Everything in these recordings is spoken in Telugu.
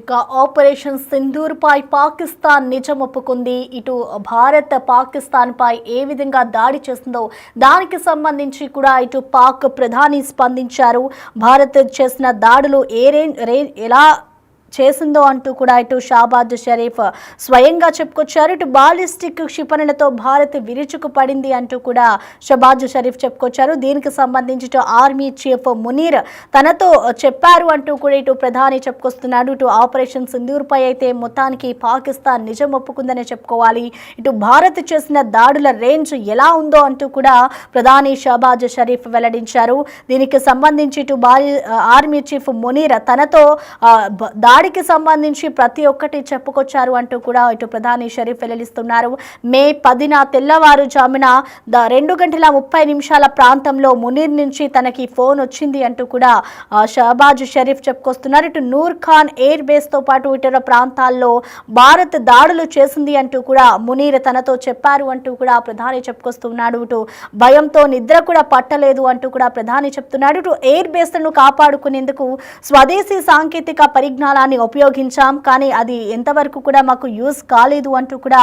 ఇక ఆపరేషన్ సింధూర్ పై పాకిస్తాన్ నిజం ఒప్పుకుంది. ఇటు భారత్ పాకిస్తాన్ పై ఏ విధంగా దాడి చేస్తుందో దానికి సంబంధించి కూడా ఇటు పాక్ ప్రధాని స్పందించారు. భారత్ చేసిన దాడులు ఎలా చేసిందో అంటూ కూడా ఇటు షాబాజ్ షరీఫ్ స్వయంగా చెప్పుకొచ్చారు. ఇటు బాలిస్టిక్ క్షిపణులతో భారత్ విరుచుకు పడింది అంటూ కూడా షాబాజ్ షరీఫ్ చెప్పుకొచ్చారు. దీనికి సంబంధించి ఇటు ఆర్మీ చీఫ్ మునీర్ తనతో చెప్పారు అంటూ కూడా ఇటు ప్రధాని చెప్పుకొస్తున్నాడు. ఇటు ఆపరేషన్ సింధూర్ పై అయితే మొత్తానికి పాకిస్తాన్ నిజం ఒప్పుకుందనే చెప్పుకోవాలి. ఇటు భారత్ చేసిన దాడుల రేంజ్ ఎలా ఉందో అంటూ కూడా ప్రధాని షాబాజ్ షరీఫ్ వెల్లడించారు. దీనికి సంబంధించి ఇటు ఆర్మీ చీఫ్ మునీర్ తనతో దాడికి సంబంధించి ప్రతి ఒక్కటి చెప్పుకొచ్చారు అంటూ కూడా ఇటు ప్రధాని షరీఫ్ వెల్లడిస్తున్నారు. మే 10న తెల్లవారుజామున 2:30 ప్రాంతంలో మునీర్ నుంచి తనకి ఫోన్ వచ్చింది అంటూ కూడా షహబాజ్ షరీఫ్ చెప్పుకొస్తున్నారు. ఇటు నూర్ ఖాన్ ఎయిర్ బేస్ తో పాటు ఇతర ప్రాంతాల్లో భారత్ దాడులు చేసింది అంటూ కూడా మునీర్ తనతో చెప్పారు అంటూ కూడా ప్రధాని చెప్పుకొస్తున్నాడు. ఇటు భయంతో నిద్ర కూడా పట్టలేదు అంటూ కూడా ప్రధాని చెప్తున్నాడు. ఇటు ఎయిర్ బేస్లను కాపాడుకునేందుకు స్వదేశీ సాంకేతిక పరిజ్ఞానాన్ని ఉపయోగించాం, కానీ అది ఎంతవరకు కూడా మాకు యూజ్ కాలేదు అంటూ కూడా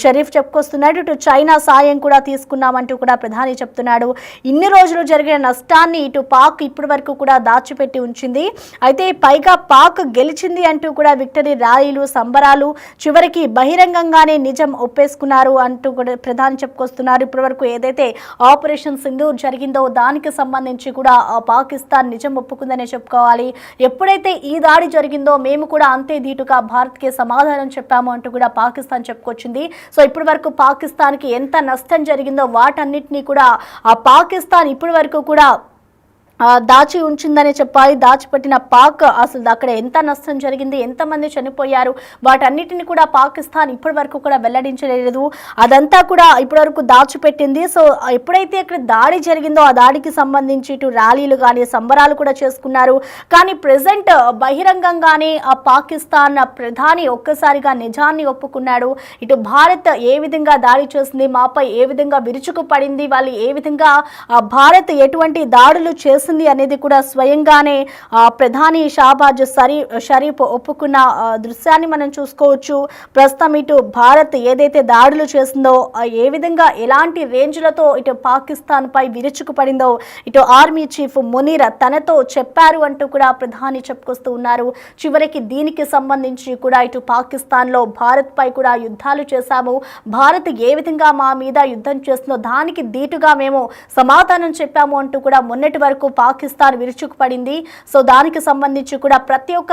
షరీఫ్ చెప్పుకొస్తున్నాడు. ఇటు చైనా సాయం కూడా తీసుకున్నామంటూ కూడా ప్రధాని చెప్తున్నాడు. ఇన్ని రోజులు జరిగిన నష్టాన్ని ఇటు పాక్ ఇప్పటి వరకు కూడా దాచిపెట్టి ఉంచింది. అయితే పైగా పాక్ గెలిచింది అంటూ కూడా విక్టరీ ర్యాలీలు సంబరాలు చివరికి బహిరంగంగానే నిజం ఒప్పేసుకున్నారు అంటూ కూడా ప్రధాని చెప్పుకొస్తున్నారు. ఇప్పటి వరకు ఏదైతే ఆపరేషన్ సింధూర్ జరిగిందో దానికి సంబంధించి కూడా పాకిస్తాన్ నిజం ఒప్పుకుందనే చెప్పుకోవాలి. ఎప్పుడైతే ఈ దాడి జరిగిందో మేము కూడా అంతే ధీటుగా భారత్కి సమాధానం చెప్పాము అంటూ కూడా పాకిస్తాన్ చెప్పుకొచ్చింది. సో ఇప్పటి వరకు పాకిస్తాన్కి ఎంత నష్టం జరిగిందో వాటన్నిటినీ కూడా పాకిస్తాన్ ఇప్పటి వరకు కూడా దాచి ఉంచిందని చెప్పాలి. దాచిపెట్టిన పాక్ అసలు అక్కడ ఎంత నష్టం జరిగింది, ఎంతమంది చనిపోయారు, వాటన్నిటిని కూడా పాకిస్తాన్ ఇప్పటి వరకు కూడా వెల్లడించలేదు. అదంతా కూడా ఇప్పటి వరకు దాచిపెట్టింది. సో ఎప్పుడైతే అక్కడ దాడి జరిగిందో ఆ దాడికి సంబంధించి ఇటు ర్యాలీలు కానీ సంబరాలు కూడా చేసుకున్నారు. కానీ ప్రెసెంట్ బహిరంగంగానే ఆ పాకిస్తాన్ ప్రధాని ఒక్కసారిగా నిజాన్ని ఒప్పుకున్నాడు. ఇటు భారత్ ఏ విధంగా దాడి చేసింది, మాపై ఏ విధంగా విరుచుకు పడింది, వాళ్ళు ఏ విధంగా భారత్ ఎటువంటి దాడులు చేసింది అనేది కూడా స్వయంగానే ప్రధాని షాబాజ్ షరీఫ్ ఒప్పుకున్న దృశ్యాన్ని మనం చూసుకోవచ్చు. ప్రస్తుతం ఇటు భారత్ ఏదైతే దాడులు చేసిందో ఏ విధంగా ఎలాంటి రేంజ్లతో ఇటు పాకిస్తాన్ పై విరుచుకు పడిందో ఇటు ఆర్మీ చీఫ్ మునీర్ తనతో చెప్పారు అంటూ కూడా ప్రధాని చెప్పుకొస్తూ ఉన్నారు. చివరికి దీనికి సంబంధించి కూడా ఇటు పాకిస్తాన్లో భారత్ పై కూడా యుద్ధాలు చేశాము, భారత్ ఏ విధంగా మా మీద యుద్ధం చేస్తుందో దానికి ధీటుగా మేము సమాధానం చెప్పాము అంటూ కూడా మొన్నటి వరకు పాకిస్తాన్ విరుచుకుపడింది. సో దానికి సంబంధించి కూడా ప్రతి ఒక్క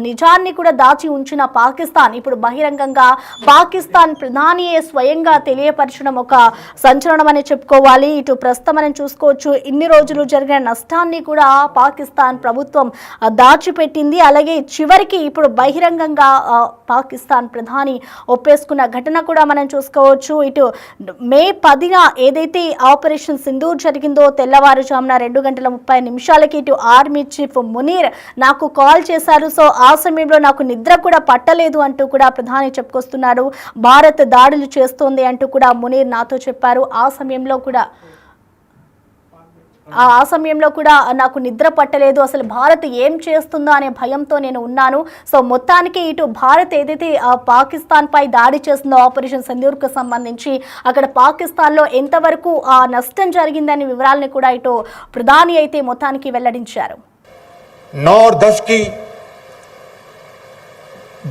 నిజాన్ని కూడా దాచి ఉంచిన పాకిస్తాన్ ఇప్పుడు బహిరంగంగా పాకిస్తాన్ ప్రధానియే స్వయంగా తెలియపరచడం ఒక సంచలనం అని చెప్పుకోవాలి. ఇటు ప్రస్తుతం మనం చూసుకోవచ్చు ఇన్ని రోజులు జరిగిన నష్టాన్ని కూడా పాకిస్తాన్ ప్రభుత్వం దాచిపెట్టింది. అలాగే చివరికి ఇప్పుడు బహిరంగంగా పాకిస్తాన్ ప్రధాని ఒప్పేసుకున్న ఘటన కూడా మనం చూసుకోవచ్చు. ఇటు మే 10న ఏదైతే ఆపరేషన్ సింధూర్ జరిగిందో తెల్లవారుజామున 2:30 ఇటు ఆర్మీ చీఫ్ మునీర్ నాకు కాల్ చేశారు. సో ఆ సమయంలో నాకు నిద్ర కూడా పట్టలేదు అంటూ కూడా ప్రధాని చెప్పుకొస్తున్నారు. భారత్ దాడులు చేస్తోంది అంటూ కూడా మునీర్ నాతో చెప్పారు. ఆ సమయంలో కూడా నాకు నిద్ర పట్టలేదు, అసలు భారత్ ఏం చేస్తుందో అనే భయంతో నేను ఉన్నాను. సో మొత్తానికి ఇటు భారత్ ఏదైతే పాకిస్తాన్ పై దాడి చేస్తుందో ఆపరేషన్ సింధూర్కు సంబంధించి అక్కడ పాకిస్తాన్లో ఎంతవరకు నష్టం జరిగిందనే వివరాలని కూడా ఇటు ప్రధాని అయితే మొత్తానికి వెల్లడించారు. 9:10 की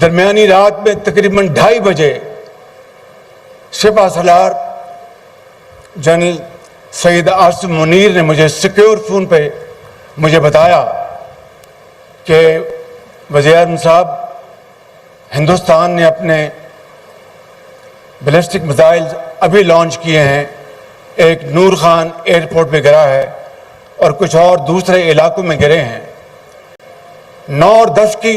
दरमियानी रात में तकरीबन 2:30 बजे शिफा सलार जनरल सईद आसिफ मुनीर ने मुझे सिक्योर फ़ोन पे मुझे बताया कि वज़ीर-ए-आज़म साहब, हिंदुस्तान ने अपने बैलिस्टिक मिसाइल अभी लॉन्च किए हैं, एक नूर खान एयरपोर्ट पे गिरा है और कुछ और दूसरे इलाकों में गिरे हैं। 9:10 की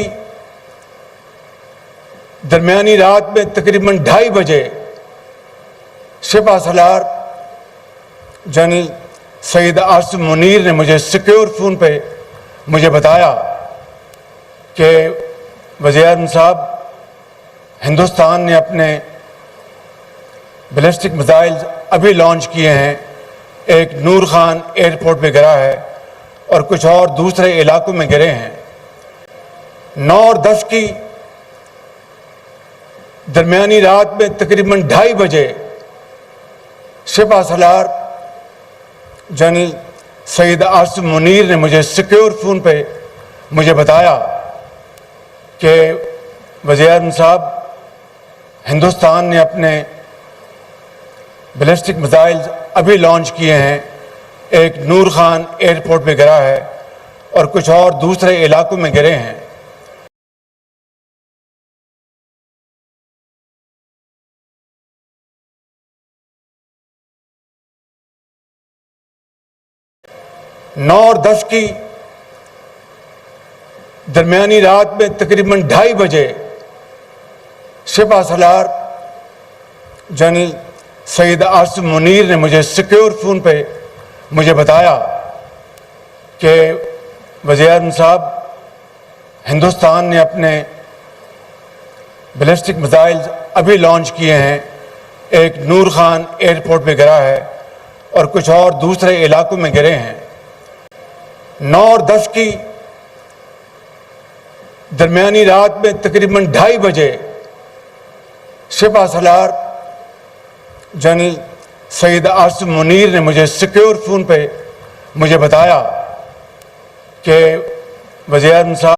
दरमियानी रात में तकरीबन 2:30 बजे शिफा सलार जनरल सईद आसिफ मुनीर ने मुझे सिक्योर फ़ोन पे मुझे बताया कि वज़ीर-ए-आज़म साहब, हिंदुस्तान ने अपने बैलिस्टिक मिसाइल अभी लॉन्च किए हैं, एक नूर खान एयरपोर्ट पे गिरा है और कुछ और दूसरे इलाकों में गिरे हैं। 9 और 10 की दरमियानी रात में तकरीबन 2:30 बजे शिफा सलार जनरल सईद आसिफ मुनीर ने मुझे सिक्योर फ़ोन पे मुझे बताया कि वज़ीर-ए-आज़म साहब, हिंदुस्तान ने अपने बैलिस्टिक मिसाइल अभी लॉन्च किए हैं। एक नूर खान एयरपोर्ट पे गिरा है और कुछ और दूसरे इलाकों में गिरे हैं। नौ और 10 की दरमियानी रात में तकरीबन 2:30 बजे शिफा सलार जनरल सईद आसिफ मुनीर ने मुझे सिक्योर फ़ोन पे मुझे बताया कि वज़ीर-ए-आज़म साहब, हिंदुस्तान ने अपने बैलिस्टिक मिसाइल अभी लॉन्च किए हैं। एक नूर खान एयरपोर्ट पे गिरा है और कुछ और दूसरे इलाकों में गिरे हैं। 9 और 10 की दरमियानी रात में तकरीबन 2:30 बजे शिफा सलार जनरल सईद आसिफ मुनीर ने मुझे सिक्योर फ़ोन पे मुझे बताया कि वज़ीर-ए-आज़म साहब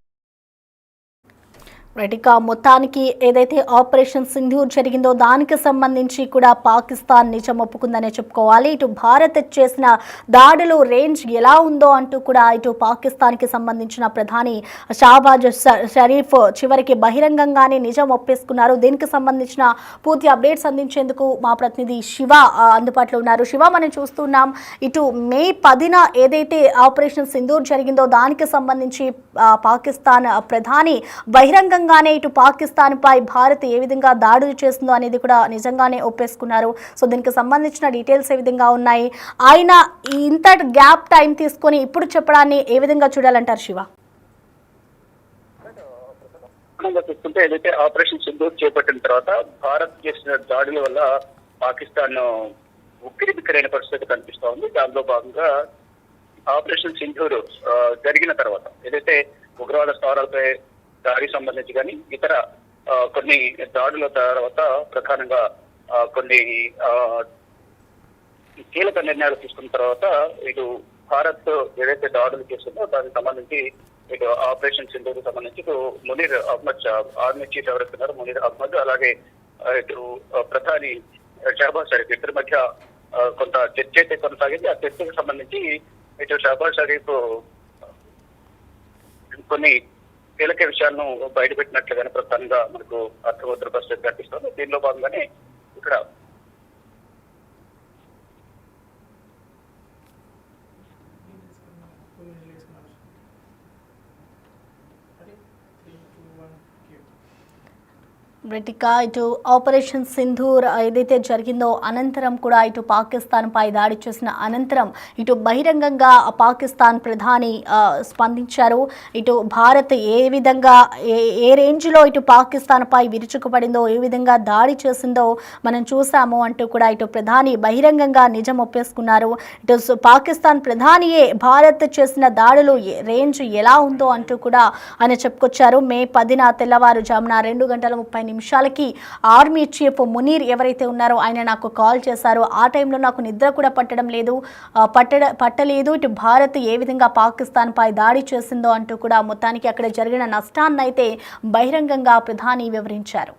రైట్, ఇక మొత్తానికి ఏదైతే ఆపరేషన్ సింధూర్ జరిగిందో దానికి సంబంధించి కూడా పాకిస్తాన్ నిజం ఒప్పుకుందనే చెప్పుకోవాలి. ఇటు భారత్ చేసిన దాడులు రేంజ్ ఎలా ఉందో అంటూ కూడా ఇటు పాకిస్తాన్కి సంబంధించిన ప్రధాని షాబాజ్ షరీఫ్ చివరికి బహిరంగంగానే నిజం ఒప్పేసుకున్నారు. దీనికి సంబంధించిన పూర్తి అప్డేట్స్ అందించేందుకు మా ప్రతినిధి శివ అందుబాటులో ఉన్నారు. శివ, మనం చూస్తున్నాం ఇటు మే 10న ఏదైతే ఆపరేషన్ సింధూర్ జరిగిందో దానికి సంబంధించి పాకిస్తాన్ ప్రధాని బహిరంగంగా ఇటు పాకిస్తాన్ పై భారత్ ఏ విధంగా దాడులు చేస్తుందో అనేది కూడా నిజంగానే ఒప్పేసుకున్నారు. సో దీనికి సంబంధించిన డీటెయిల్స్ ఏ విధంగా ఉన్నాయి, ఆయన ఇంత గ్యాప్ టైం తీసుకొని ఇప్పుడు చెప్పడాన్ని ఏ విధంగా చూడాలంటారు శివ? చూస్తుంటే ఏదైతే ఆపరేషన్ సింధూర్ చేపట్టిన తర్వాత భారత్ చేసిన దాడుల వల్ల పాకిస్తాన్ ఉక్కిరిబిక్కిరైన పరిస్థితి కనిపిస్తా ఉంది. దానిలో భాగంగా ఆపరేషన్ సింధూర్ జరిగిన తర్వాత ఏదైతే ఉగ్రవాద స్థావరాలపై దాడికి సంబంధించి కానీ ఇతర కొన్ని దాడుల తర్వాత ప్రధానంగా కొన్ని కీలక నిర్ణయాలు తీసుకున్న తర్వాత ఇటు భారత్ ఏదైతే దాడులు చేస్తుందో దానికి సంబంధించి ఇటు ఆపరేషన్ సింధూర్ సంబంధించి ఇటు మునీర్ అహ్మద్ ఆర్మీ చీఫ్ ఎవరైతున్నారు మునీర్ అహ్మద్, అలాగే ఇటు ప్రధాని షహబాజ్ షరీఫ్ ఇద్దరి మధ్య కొంత చర్చ అయితే కొనసాగింది. ఆ చర్చకు సంబంధించి ఇటు షహబాజ్ షరీఫ్ కొన్ని కీలక విషయాలను బయటపెట్టినట్లుగానే ప్రధానంగా మనకు అర్థమవుతున్న పరిస్థితి కనిపిస్తుంది. దీనిలో భాగంగానే ఇక్కడ ఇటు ఆపరేషన్ సింధూర్ ఏదైతే జరిగిందో అనంతరం కూడా ఇటు పాకిస్తాన్ పై దాడి చేసిన అనంతరం ఇటు బహిరంగంగా పాకిస్తాన్ ప్రధాని స్పందించారు. ఇటు భారత్ ఏ విధంగా ఏ రేంజ్లో ఇటు పాకిస్తాన్ పై విరుచుకుపడిందో, ఏ విధంగా దాడి చేసిందో మనం చూసాము అంటూ కూడా ఇటు ప్రధాని బహిరంగంగా నిజం ఒప్పేసుకున్నారు. ఇటు పాకిస్తాన్ ప్రధానియే భారత్ చేసిన దాడులు రేంజ్ ఎలా ఉందో అంటూ కూడా ఆయన చెప్పుకొచ్చారు. మే 10న తెల్లవారుజామున 2:30 నిమిషాలకి ఆర్మీ చీఫ్ మునీర్ ఎవరైతే ఉన్నారో ఆయన నాకు కాల్ చేశారు. ఆ టైంలో నాకు నిద్ర కూడా పట్టలేదు. ఇటు భారత్ ఏ విధంగా పాకిస్తాన్ పై దాడి చేసిందో అంటూ కూడా మొత్తానికి అక్కడ జరిగిన నష్టాన్నైతే బహిరంగంగా ప్రధాని వివరించారు.